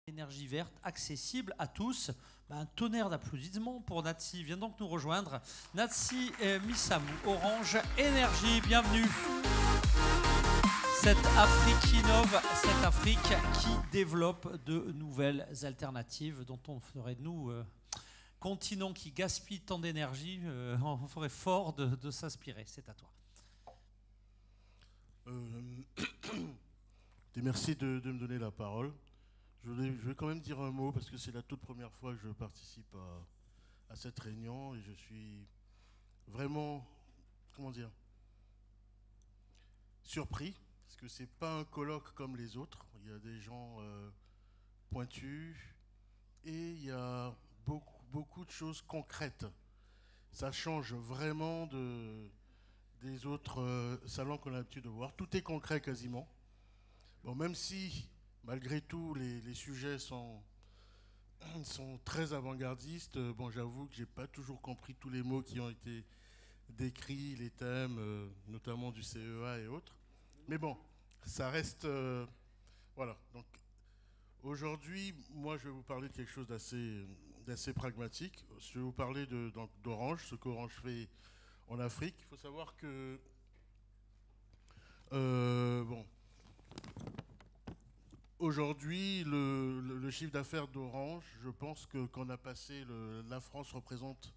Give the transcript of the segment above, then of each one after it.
Énergie verte, accessible à tous. Un tonnerre d'applaudissements pour Natsi. Vient donc nous rejoindre. Natsi Missamou, Orange Énergie, bienvenue. Cette Afrique innove, cette Afrique qui développe de nouvelles alternatives dont on ferait de nous, continent qui gaspille tant d'énergie, on ferait fort de s'inspirer. C'est à toi. Merci de me donner la parole. Je vais quand même dire un mot parce que c'est la toute première fois que je participe à cette réunion et je suis vraiment, comment dire, surpris parce que c'est pas un colloque comme les autres. Il y a des gens pointus et il y a beaucoup de choses concrètes. Ça change vraiment des autres salons qu'on a l'habitude de voir. Tout est concret quasiment. Bon, même si malgré tout, les sujets sont très avant-gardistes. Bon, j'avoue que j'ai pas toujours compris tous les mots qui ont été décrits, les thèmes, notamment du CEA et autres. Mais bon, ça reste... voilà. Donc, aujourd'hui, moi, je vais vous parler de quelque chose d'assez pragmatique. Je vais vous parler d'Orange, ce qu'Orange fait en Afrique. Il faut savoir que... bon... Aujourd'hui, le chiffre d'affaires d'Orange, je pense que qu'on a passé, la France représente,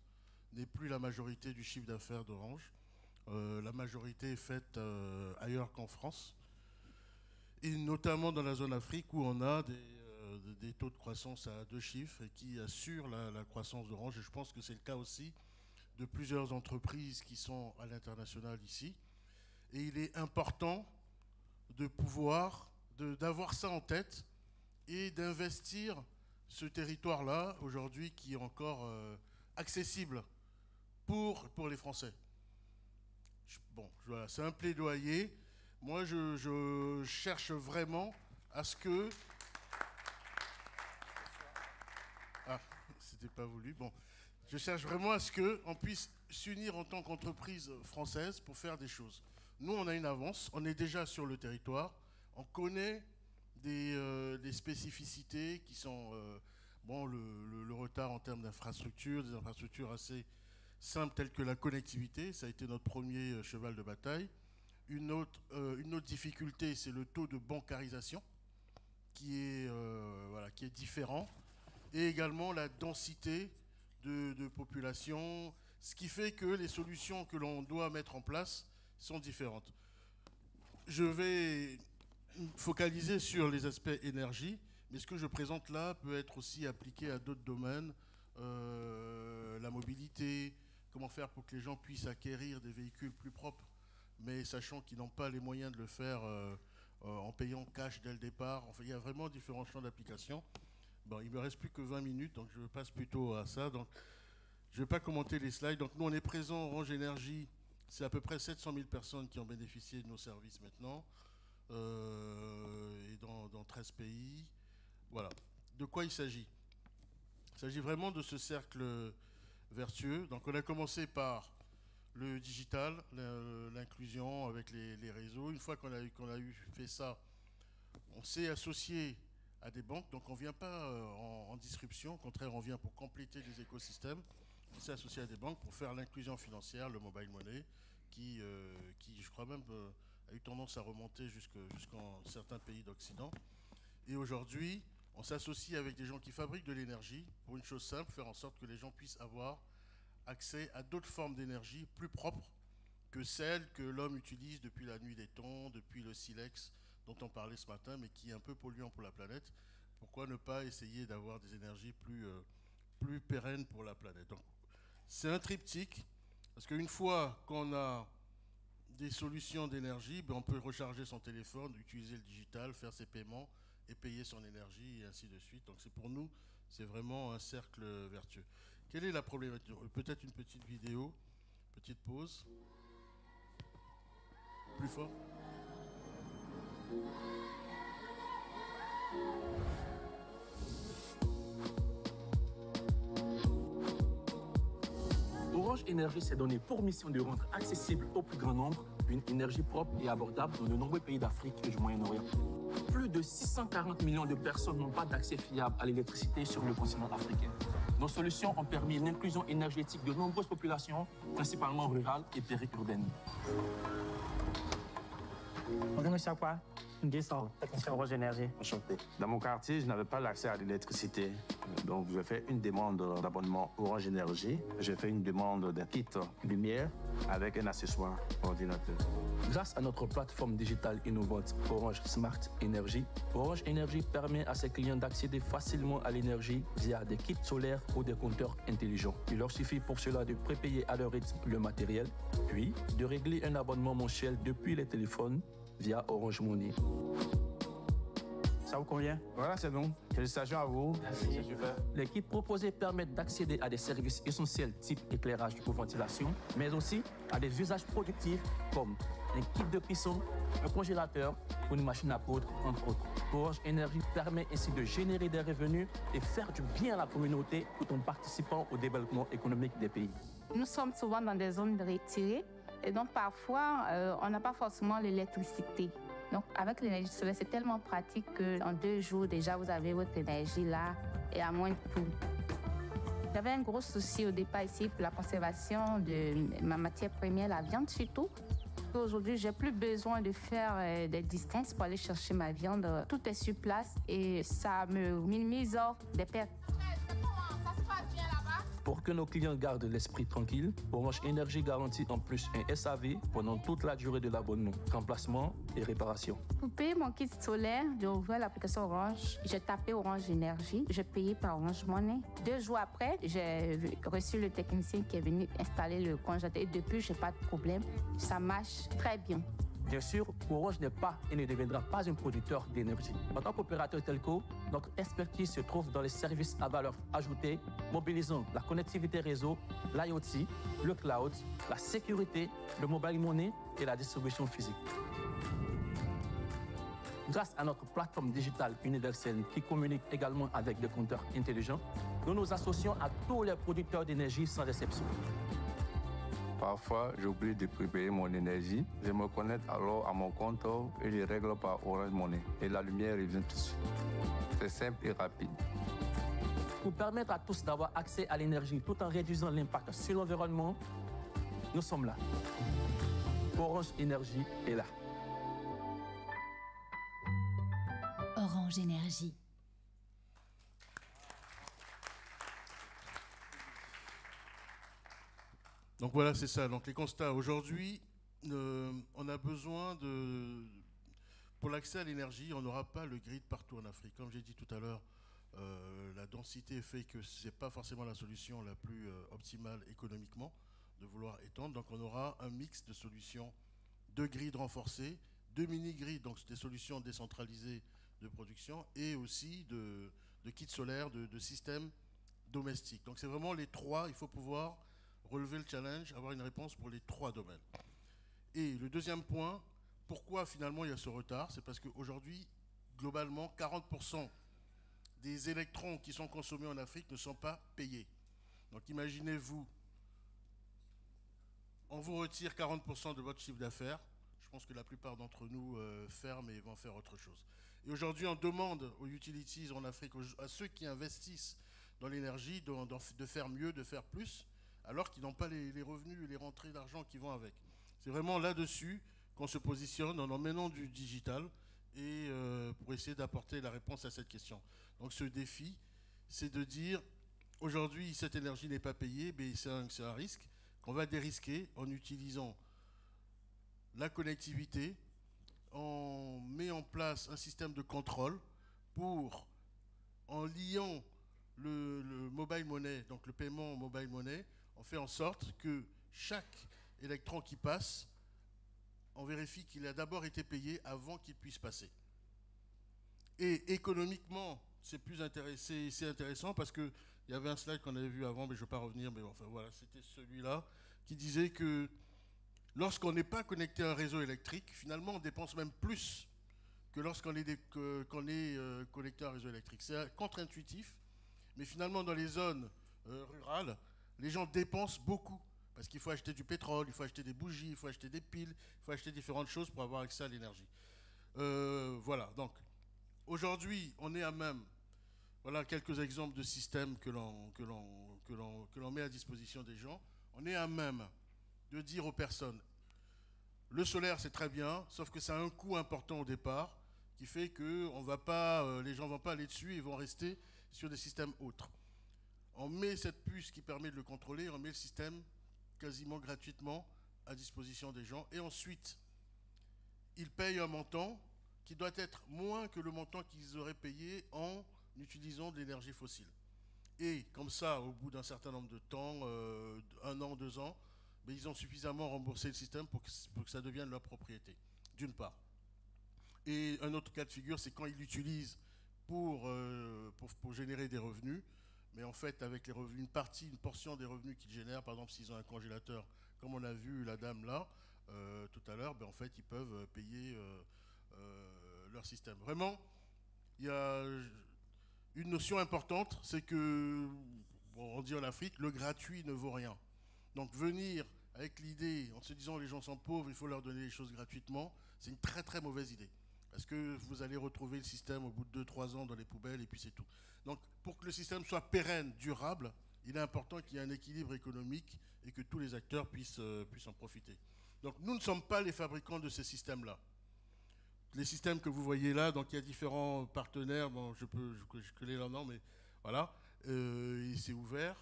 n'est plus la majorité du chiffre d'affaires d'Orange. La majorité est faite ailleurs qu'en France. Et notamment dans la zone Afrique où on a des taux de croissance à 2 chiffres et qui assurent la croissance d'Orange. Et je pense que c'est le cas aussi de plusieurs entreprises qui sont à l'international ici. Et il est important de pouvoir... d'avoir ça en tête et d'investir ce territoire-là, aujourd'hui, qui est encore accessible pour les Français. Bon, voilà, c'est un plaidoyer. Moi, je cherche vraiment à ce que... Ah, c'était pas voulu. Bon, je cherche vraiment à ce qu'on puisse s'unir en tant qu'entreprise française pour faire des choses. Nous, on a une avance, on est déjà sur le territoire. On connaît des spécificités qui sont bon, le retard en termes d'infrastructures, des infrastructures assez simples telles que la connectivité, ça a été notre premier cheval de bataille. Une autre difficulté, c'est le taux de bancarisation qui est différent, et également la densité de population, ce qui fait que les solutions que l'on doit mettre en place sont différentes. Je vais focaliser sur les aspects énergie, mais ce que je présente là peut être aussi appliqué à d'autres domaines, la mobilité, comment faire pour que les gens puissent acquérir des véhicules plus propres, mais sachant qu'ils n'ont pas les moyens de le faire en payant cash dès le départ. Enfin, il y a vraiment différents champs d'application. Bon, il ne me reste plus que 20 minutes, donc je passe plutôt à ça. Donc, je ne vais pas commenter les slides. Donc, nous, on est présent, Orange Énergie, c'est à peu près 700 000 personnes qui ont bénéficié de nos services maintenant. Et dans 13 pays. Voilà. De quoi il s'agit? Il s'agit vraiment de ce cercle vertueux. Donc on a commencé par le digital, l'inclusion avec les réseaux. Une fois qu'on a fait ça, on s'est associé à des banques. Donc on ne vient pas en disruption, au contraire on vient pour compléter les écosystèmes. On s'est associé à des banques pour faire l'inclusion financière, le mobile money, qui je crois même... a eu tendance à remonter jusqu'en certains pays d'Occident. Et aujourd'hui, on s'associe avec des gens qui fabriquent de l'énergie pour une chose simple, faire en sorte que les gens puissent avoir accès à d'autres formes d'énergie plus propres que celles que l'homme utilise depuis la nuit des temps, depuis le silex dont on parlait ce matin, mais qui est un peu polluant pour la planète. Pourquoi ne pas essayer d'avoir des énergies plus pérennes pour la planète? Donc, c'est un triptyque, parce qu'une fois qu'on a des solutions d'énergie, on peut recharger son téléphone, utiliser le digital, faire ses paiements et payer son énergie et ainsi de suite. Donc c'est pour nous, c'est vraiment un cercle vertueux. Quelle est la problématique? Peut-être une petite vidéo, petite pause. Plus fort. Orange Énergie s'est donné pour mission de rendre accessible au plus grand nombre une énergie propre et abordable dans de nombreux pays d'Afrique et du Moyen-Orient. plus de 640 millions de personnes n'ont pas d'accès fiable à l'électricité sur le continent africain. Nos solutions ont permis l'inclusion énergétique de nombreuses populations, principalement rurales et périurbaines. Bonjour, monsieur Akwa. Guessant, technicien Orange Énergie. Enchanté. Dans mon quartier, je n'avais pas l'accès à l'électricité. Donc, j'ai fait une demande d'abonnement Orange Énergie. J'ai fait une demande d'un kit lumière avec un accessoire ordinateur. Grâce à notre plateforme digitale innovante Orange Smart Energy, Orange Energy permet à ses clients d'accéder facilement à l'énergie via des kits solaires ou des compteurs intelligents. Il leur suffit pour cela de prépayer à leur rythme le matériel, puis de régler un abonnement mensuel depuis les téléphones via Orange Money. Ça vous convient? Voilà, c'est bon. Félicitations à vous. Merci. C'est super. Les kits proposés permettent d'accéder à des services essentiels type éclairage ou ventilation, mais aussi à des usages productifs comme un kit de cuisson, un congélateur ou une machine à coudre, entre autres. Orange Energy permet ainsi de générer des revenus et faire du bien à la communauté tout en participant au développement économique des pays. Nous sommes souvent dans des zones retirées et donc parfois on n'a pas forcément l'électricité. Donc avec l'énergie solaire, c'est tellement pratique qu'en 2 jours déjà vous avez votre énergie là et à moins de coût. J'avais un gros souci au départ ici pour la conservation de ma matière première, la viande surtout. Aujourd'hui, j'ai plus besoin de faire des distances pour aller chercher ma viande. Tout est sur place et ça me minimise des pertes. Pour que nos clients gardent l'esprit tranquille, Orange Énergie garantit en plus un SAV pendant toute la durée de l'abonnement, remplacement et réparation. Pour payer mon kit solaire, j'ai ouvert l'application Orange. J'ai tapé Orange Énergie. J'ai payé par Orange Money. 2 jours après, j'ai reçu le technicien qui est venu installer le congélateur. Et depuis, je n'ai pas de problème. Ça marche très bien. Bien sûr, Orange n'est pas et ne deviendra pas un producteur d'énergie. En tant qu'opérateur telco, notre expertise se trouve dans les services à valeur ajoutée, mobilisant la connectivité réseau, l'IoT, le cloud, la sécurité, le mobile money et la distribution physique. Grâce à notre plateforme digitale universelle qui communique également avec des compteurs intelligents, nous nous associons à tous les producteurs d'énergie sans exception. Parfois, j'oublie de prépayer mon énergie. Je me connecte alors à mon compte et je règle par Orange Money. Et la lumière revient tout de suite. C'est simple et rapide. Pour permettre à tous d'avoir accès à l'énergie tout en réduisant l'impact sur l'environnement, nous sommes là. Orange Énergie est là. Orange Énergie. Donc voilà, c'est ça. Donc les constats. Aujourd'hui, on a besoin de... Pour l'accès à l'énergie, on n'aura pas le grid partout en Afrique. Comme j'ai dit tout à l'heure, la densité fait que ce n'est pas forcément la solution la plus optimale économiquement de vouloir étendre. Donc on aura un mix de solutions, de grids renforcés, de mini-grids, donc des solutions décentralisées de production, et aussi de kits solaires, de systèmes domestiques. Donc c'est vraiment les trois, il faut pouvoir relever le challenge, avoir une réponse pour les 3 domaines. Et le deuxième point, pourquoi finalement il y a ce retard? C'est parce qu'aujourd'hui, globalement, 40% des électrons qui sont consommés en Afrique ne sont pas payés. Donc imaginez-vous, on vous retire 40% de votre chiffre d'affaires, je pense que la plupart d'entre nous ferment et vont faire autre chose. Et aujourd'hui, on demande aux utilities en Afrique, à ceux qui investissent dans l'énergie, de faire mieux, de faire plus, alors qu'ils n'ont pas les revenus et les rentrées d'argent qui vont avec. C'est vraiment là-dessus qu'on se positionne en emmenant du digital et pour essayer d'apporter la réponse à cette question. Donc ce défi, c'est de dire, aujourd'hui, cette énergie n'est pas payée, mais c'est un risque qu'on va dérisquer en utilisant la connectivité. On met en place un système de contrôle pour, en liant le mobile money, donc le paiement en mobile money, on fait en sorte que chaque électron qui passe, on vérifie qu'il a d'abord été payé avant qu'il puisse passer. Et économiquement, c'est intéressant parce qu'il y avait un slide qu'on avait vu avant, mais je ne vais pas revenir, mais enfin voilà, c'était celui-là, qui disait que lorsqu'on n'est pas connecté à un réseau électrique, finalement on dépense même plus que lorsqu'on est, connecté à un réseau électrique. C'est contre-intuitif, mais finalement dans les zones rurales, les gens dépensent beaucoup parce qu'il faut acheter du pétrole, il faut acheter des bougies, il faut acheter des piles, il faut acheter différentes choses pour avoir accès à l'énergie. Voilà, donc aujourd'hui, on est à même, voilà quelques exemples de systèmes que l'on met à disposition des gens, on est à même de dire aux personnes, le solaire c'est très bien, sauf que ça a un coût important au départ, qui fait que les gens ne vont pas aller dessus, ils vont rester sur des systèmes autres. On met cette puce qui permet de le contrôler, on met le système quasiment gratuitement à disposition des gens, et ensuite, ils payent un montant qui doit être moins que le montant qu'ils auraient payé en utilisant de l'énergie fossile. Et comme ça, au bout d'un certain nombre de temps, 1 an, 2 ans, mais ils ont suffisamment remboursé le système pour que ça devienne leur propriété, d'une part. Et un autre cas de figure, c'est quand ils l'utilisent pour générer des revenus, mais en fait, avec les revenus, une portion des revenus qu'ils génèrent, par exemple, s'ils ont un congélateur, comme on a vu la dame là, tout à l'heure, ben, en fait, ils peuvent payer leur système. Vraiment, il y a une notion importante, c'est que, bon, on dit en Afrique, le gratuit ne vaut rien. Donc venir avec l'idée, en se disant les gens sont pauvres, il faut leur donner les choses gratuitement, c'est une très très mauvaise idée. Parce que vous allez retrouver le système au bout de 2-3 ans dans les poubelles et puis c'est tout. Donc pour que le système soit pérenne, durable, il est important qu'il y ait un équilibre économique et que tous les acteurs puissent en profiter. Donc nous ne sommes pas les fabricants de ces systèmes-là. Les systèmes que vous voyez là, donc il y a différents partenaires, bon, je connais leur nom, mais voilà, c'est ouvert.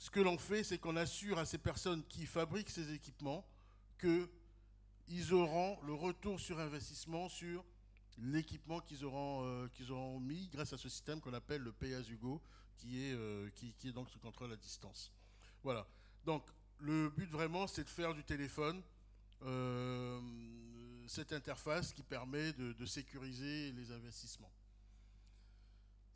Ce que l'on fait, c'est qu'on assure à ces personnes qui fabriquent ces équipements qu'ils auront le retour sur investissement sur l'équipement qu'ils auront mis grâce à ce système qu'on appelle le pay-as-you-go, qui est donc ce contrôle à distance. Voilà. Donc, le but vraiment, c'est de faire du téléphone cette interface qui permet de sécuriser les investissements.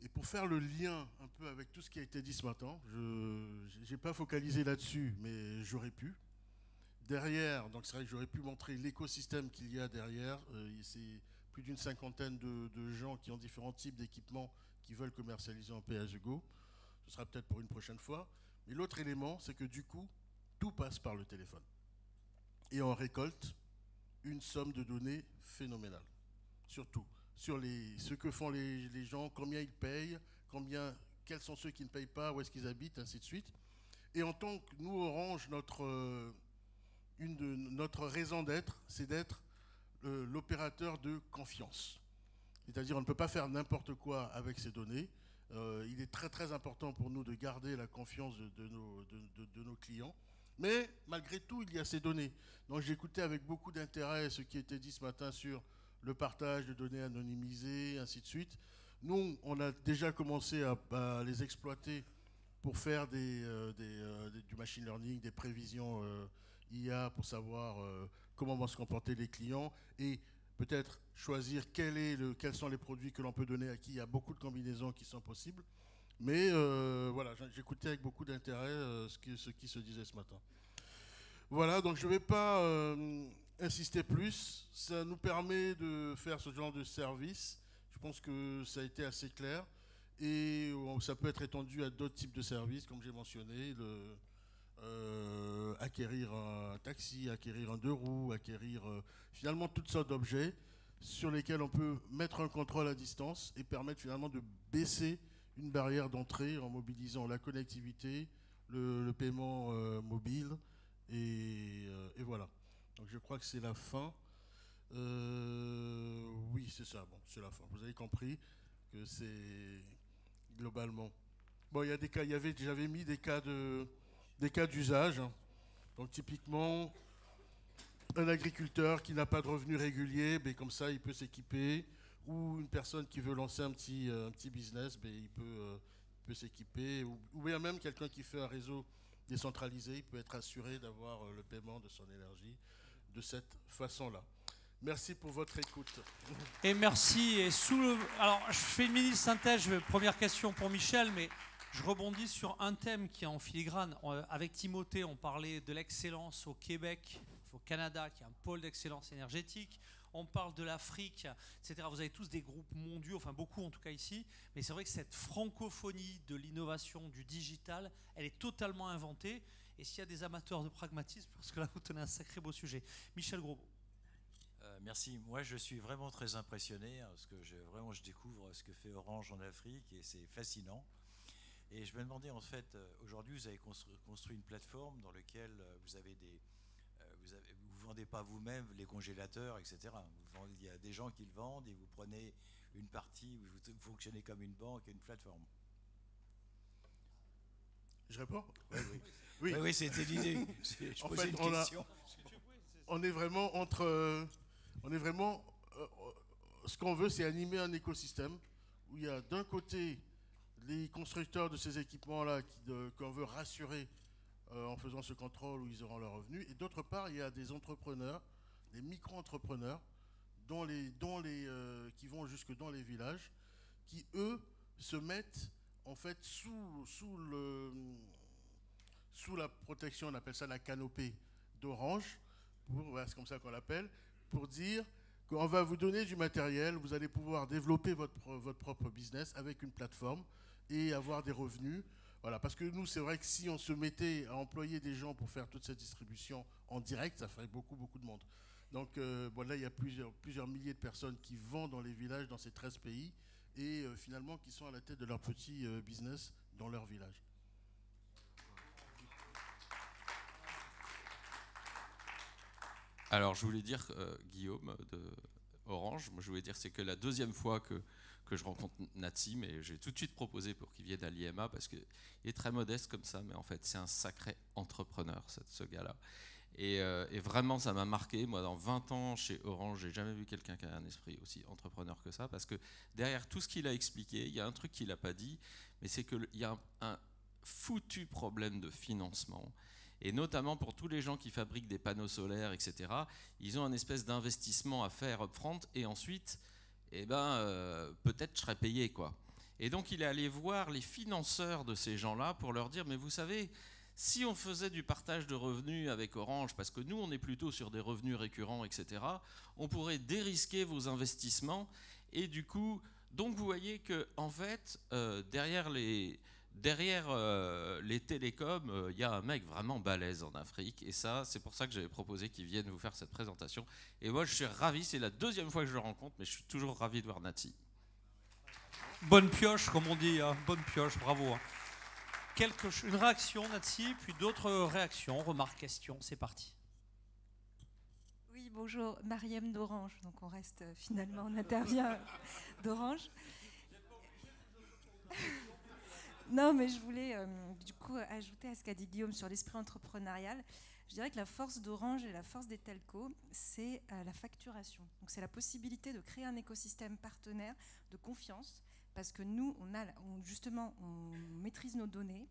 Et pour faire le lien un peu avec tout ce qui a été dit ce matin, je n'ai pas focalisé là-dessus, mais j'aurais pu. Derrière, donc c'est vrai que j'aurais pu montrer l'écosystème qu'il y a derrière. C'est plus d'une 50aine de gens qui ont différents types d'équipements qui veulent commercialiser en pay-as-you-go. Ce sera peut-être pour une prochaine fois. Mais l'autre élément, c'est que du coup, tout passe par le téléphone. Et on récolte une somme de données phénoménale. Surtout sur ce que font les gens, combien ils payent, quels sont ceux qui ne payent pas, où est-ce qu'ils habitent, ainsi de suite. Et en tant que nous, Orange, notre raison d'être, c'est d'être l'opérateur de confiance. C'est-à-dire on ne peut pas faire n'importe quoi avec ces données. Il est très très important pour nous de garder la confiance de nos clients. Mais malgré tout, il y a ces données. Donc j'ai écouté avec beaucoup d'intérêt ce qui était dit ce matin sur le partage de données anonymisées, ainsi de suite. Nous, on a déjà commencé à les exploiter pour faire du machine learning, des prévisions IA pour savoir comment vont se comporter les clients et peut-être choisir quels sont les produits que l'on peut donner à qui. Il y a beaucoup de combinaisons qui sont possibles. Mais voilà, j'écoutais avec beaucoup d'intérêt ce qui se disait ce matin. Voilà, donc je ne vais pas insister plus. Ça nous permet de faire ce genre de service. Je pense que ça a été assez clair. Et ça peut être étendu à d'autres types de services, comme j'ai mentionné, acquérir un taxi, acquérir un 2 roues, acquérir finalement toutes sortes d'objets sur lesquels on peut mettre un contrôle à distance et permettre finalement de baisser une barrière d'entrée en mobilisant la connectivité, le paiement mobile, et voilà. Donc je crois que c'est la fin. Oui, c'est ça, bon, c'est la fin. Vous avez compris que c'est globalement. Bon, il y a des cas, j'avais mis des cas d'usage. Donc typiquement, un agriculteur qui n'a pas de revenus réguliers, ben, comme ça il peut s'équiper. Ou une personne qui veut lancer un petit business, ben, il peut s'équiper. Ou bien même quelqu'un qui fait un réseau décentralisé, il peut être assuré d'avoir le paiement de son énergie de cette façon-là. Merci pour votre écoute. Et merci. Et alors, je fais une mini-synthèse. Première question pour Michel, mais je rebondis sur un thème qui est en filigrane. Avec Timothée, on parlait de l'excellence au Québec, au Canada, qui est un pôle d'excellence énergétique. On parle de l'Afrique, etc. Vous avez tous des groupes mondiaux, enfin beaucoup en tout cas ici, mais c'est vrai que cette francophonie de l'innovation, du digital, elle est totalement inventée. Et s'il y a des amateurs de pragmatisme, parce que là vous tenez un sacré beau sujet. Michel Grosbeau. Merci. Moi, je suis vraiment très impressionné parce que je découvre ce que fait Orange en Afrique et c'est fascinant. Et je me demandais en fait, aujourd'hui, vous avez construit une plateforme dans laquelle vous avez vous vendez pas vous-même les congélateurs, etc. Il y a des gens qui le vendent et vous prenez une partie, vous fonctionnez comme une banque et une plateforme. Je réponds? Oui, oui, c'était l'idée. Je posais une question. On est vraiment ce qu'on veut, c'est animer un écosystème où il y a d'un côté les constructeurs de ces équipements-là qu'on veut rassurer en faisant ce contrôle où ils auront leurs revenus, et d'autre part, il y a des entrepreneurs, des micro-entrepreneurs, qui vont jusque dans les villages, qui eux se mettent en fait sous la protection, on appelle ça la canopée d'Orange, c'est comme ça qu'on l'appelle, pour dire qu'on va vous donner du matériel, vous allez pouvoir développer votre propre business avec une plateforme et avoir des revenus. Voilà, parce que nous, c'est vrai que si on se mettait à employer des gens pour faire toute cette distribution en direct, ça ferait beaucoup, beaucoup de monde. Donc là, il y a plusieurs milliers de personnes qui vendent dans les villages, dans ces 13 pays, et finalement qui sont à la tête de leur petit business dans leur village. Alors, je voulais dire, Guillaume de Orange, moi je voulais dire c'est que la deuxième fois que je rencontre Natsim, et j'ai tout de suite proposé pour qu'il vienne à l'IMA parce qu'il est très modeste comme ça, mais en fait c'est un sacré entrepreneur, ce gars-là. Et vraiment ça m'a marqué. Moi dans 20 ans chez Orange, j'ai jamais vu quelqu'un qui a un esprit aussi entrepreneur que ça, parce que derrière tout ce qu'il a expliqué, il y a un truc qu'il n'a pas dit, mais c'est qu'il y a un foutu problème de financement. Et notamment pour tous les gens qui fabriquent des panneaux solaires, etc., ils ont un espèce d'investissement à faire upfront et ensuite, peut-être je serai payé, quoi. Et donc il est allé voir les financeurs de ces gens-là pour leur dire, mais vous savez, si on faisait du partage de revenus avec Orange, parce que nous on est plutôt sur des revenus récurrents, etc., on pourrait dérisquer vos investissements. Et du coup, donc vous voyez que en fait, derrière les télécoms, il y a un mec vraiment balèze en Afrique. Et ça, c'est pour ça que j'avais proposé qu'il vienne vous faire cette présentation. Et moi, je suis ravi. C'est la deuxième fois que je le rencontre, mais je suis toujours ravi de voir Nati. Bonne pioche, comme on dit. Hein. Bonne pioche, bravo. Hein. Une réaction, Nati, puis d'autres réactions, remarques, questions. C'est parti. Oui, bonjour. Mariam d'Orange. Donc, on reste finalement, on intervient d'Orange. Non, mais je voulais du coup ajouter à ce qu'a dit Guillaume sur l'esprit entrepreneurial. Je dirais que la force d'Orange et la force des telcos, c'est la facturation. Donc c'est la possibilité de créer un écosystème partenaire de confiance, parce que nous, on maîtrise nos données,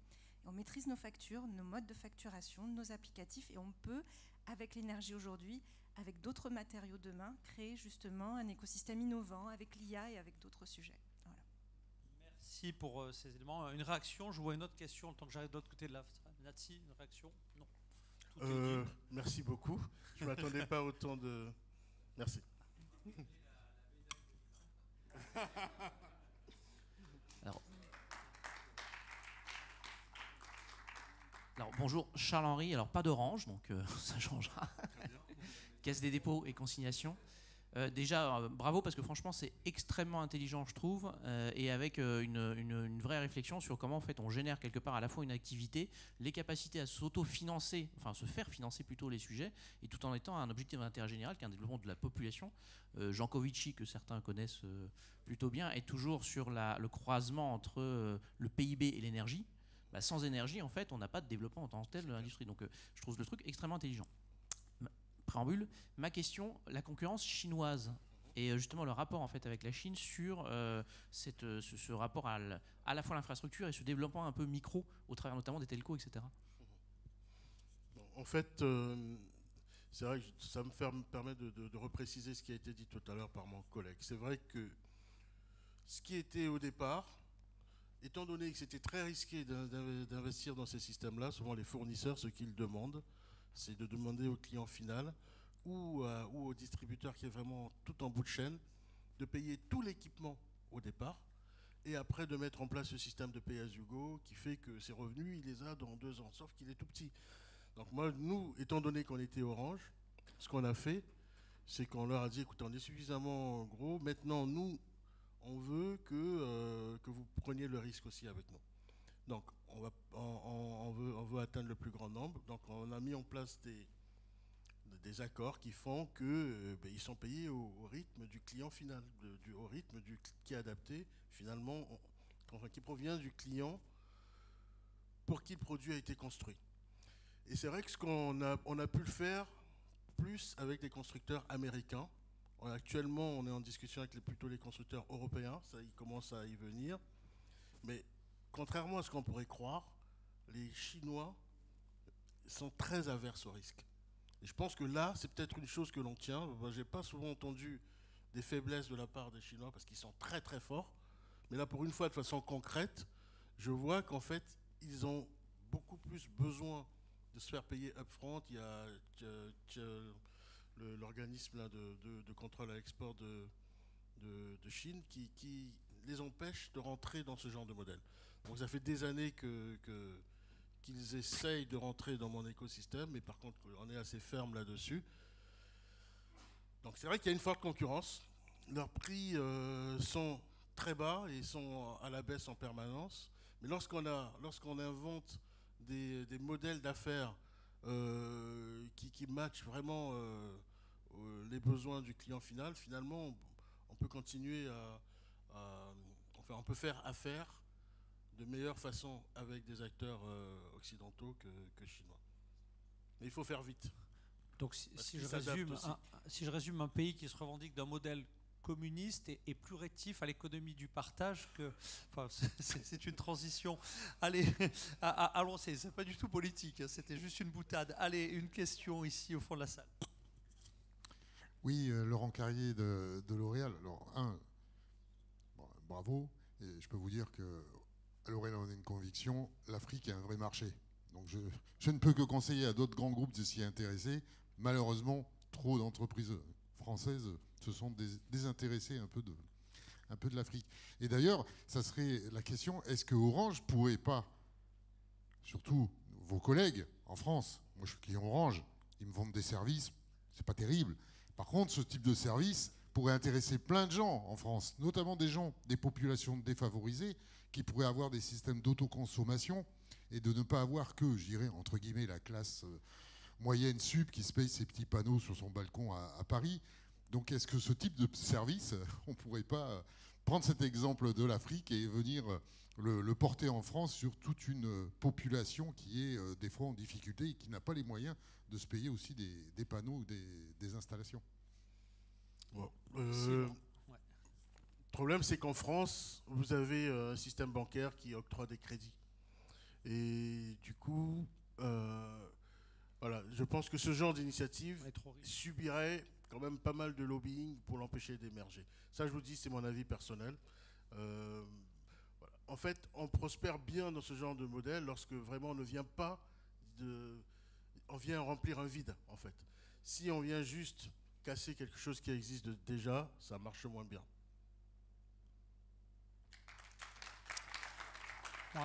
on maîtrise nos factures, nos modes de facturation, nos applicatifs, et on peut, avec l'énergie aujourd'hui, avec d'autres matériaux demain, créer justement un écosystème innovant avec l'IA et avec d'autres sujets. Merci pour ces éléments. Une réaction, je vois une autre question, le temps que j'arrive de l'autre côté de la... Natsi, une réaction? Non. Merci beaucoup. Je ne m'attendais pas autant de... Merci. Alors bonjour, Charles-Henri, alors pas d'Orange, donc ça changera. Caisse des dépôts et consignations. Déjà, bravo, parce que franchement, c'est extrêmement intelligent, je trouve, et avec une vraie réflexion sur comment en fait, on génère quelque part à la fois une activité, les capacités à s'auto-financer, enfin se faire financer plutôt les sujets, et tout en étant un objectif d'intérêt général qui est un développement de la population. Jean Covici, que certains connaissent plutôt bien, est toujours sur le croisement entre le PIB et l'énergie. Bah, sans énergie, en fait, on n'a pas de développement en tant que tel de l'industrie. Donc je trouve le truc extrêmement intelligent. Préambule, ma question, la concurrence chinoise et justement le rapport en fait avec la Chine sur ce rapport à la fois l'infrastructure et ce développement un peu micro au travers notamment des telcos, etc. Bon, en fait, c'est vrai que ça me permet de repréciser ce qui a été dit tout à l'heure par mon collègue. C'est vrai que ce qui était au départ, étant donné que c'était très risqué d'investir dans ces systèmes-là, souvent les fournisseurs, ce qu'ils demandent, c'est de demander au client final ou au distributeur qui est vraiment tout en bout de chaîne de payer tout l'équipement au départ et après de mettre en place ce système de pay as you go qui fait que ses revenus, il les a dans 2 ans, sauf qu'il est tout petit. Donc moi, nous, étant donné qu'on était Orange, ce qu'on a fait, c'est qu'on leur a dit, écoutez, on est suffisamment gros, maintenant, nous, on veut que vous preniez le risque aussi avec nous. Donc, on veut atteindre le plus grand nombre. Donc, on a mis en place des accords qui font qu'ils sont payés au rythme du client final, au rythme qui est adapté, finalement, qui provient du client pour qui le produit a été construit. Et c'est vrai que on a pu le faire plus avec des constructeurs américains. Actuellement, on est en discussion avec plutôt les constructeurs européens, ça il commence à y venir. Mais contrairement à ce qu'on pourrait croire, les Chinois sont très averses au risque. Et je pense que là, c'est peut-être une chose que l'on tient. Je n'ai pas souvent entendu des faiblesses de la part des Chinois parce qu'ils sont très très forts. Mais là, pour une fois, de façon concrète, je vois qu'en fait, ils ont beaucoup plus besoin de se faire payer upfront. Il y a l'organisme de contrôle à l'export de Chine qui les empêche de rentrer dans ce genre de modèle. Donc ça fait des années qu'ils essayent de rentrer dans mon écosystème, mais par contre, on est assez ferme là-dessus. Donc c'est vrai qu'il y a une forte concurrence. Leurs prix sont très bas et sont à la baisse en permanence. Mais lorsqu'on invente des modèles d'affaires qui matchent vraiment les besoins du client final, finalement, on peut continuer on peut faire affaire de meilleure façon avec des acteurs occidentaux que chinois. Mais il faut faire vite. Donc si je résume un pays qui se revendique d'un modèle communiste et plus réactif à l'économie du partage que... Enfin, c'est une transition. Allez, allons, c'est pas du tout politique, hein, c'était juste une boutade. Allez, une question ici au fond de la salle. Oui, Laurent Carrier de L'Oréal. Alors, bravo. Et je peux vous dire qu'à L'Oréal, on a une conviction, l'Afrique est un vrai marché. Donc je ne peux que conseiller à d'autres grands groupes de s'y intéresser. Malheureusement, trop d'entreprises françaises se sont désintéressées un peu de l'Afrique. Et d'ailleurs, ça serait la question, est-ce que Orange pourrait pas, surtout vos collègues en France, moi je suis client Orange, ils me vendent des services, c'est pas terrible. Par contre, ce type de service pourrait intéresser plein de gens en France, notamment des populations défavorisées, qui pourraient avoir des systèmes d'autoconsommation et de ne pas avoir que, je dirais, entre guillemets, la classe moyenne sup qui se paye ses petits panneaux sur son balcon à Paris. Donc est-ce que ce type de service, on ne pourrait pas prendre cet exemple de l'Afrique et venir le porter en France sur toute une population qui est des fois en difficulté et qui n'a pas les moyens de se payer aussi des panneaux ou des installations? Bon, le problème, c'est qu'en France, vous avez un système bancaire qui octroie des crédits. Et du coup, voilà, je pense que ce genre d'initiative subirait quand même pas mal de lobbying pour l'empêcher d'émerger. Ça, je vous dis, c'est mon avis personnel. Voilà. En fait, on prospère bien dans ce genre de modèle lorsque vraiment on ne vient pas on vient remplir un vide, en fait. Si on vient juste casser quelque chose qui existe déjà, ça marche moins bien. Ouais.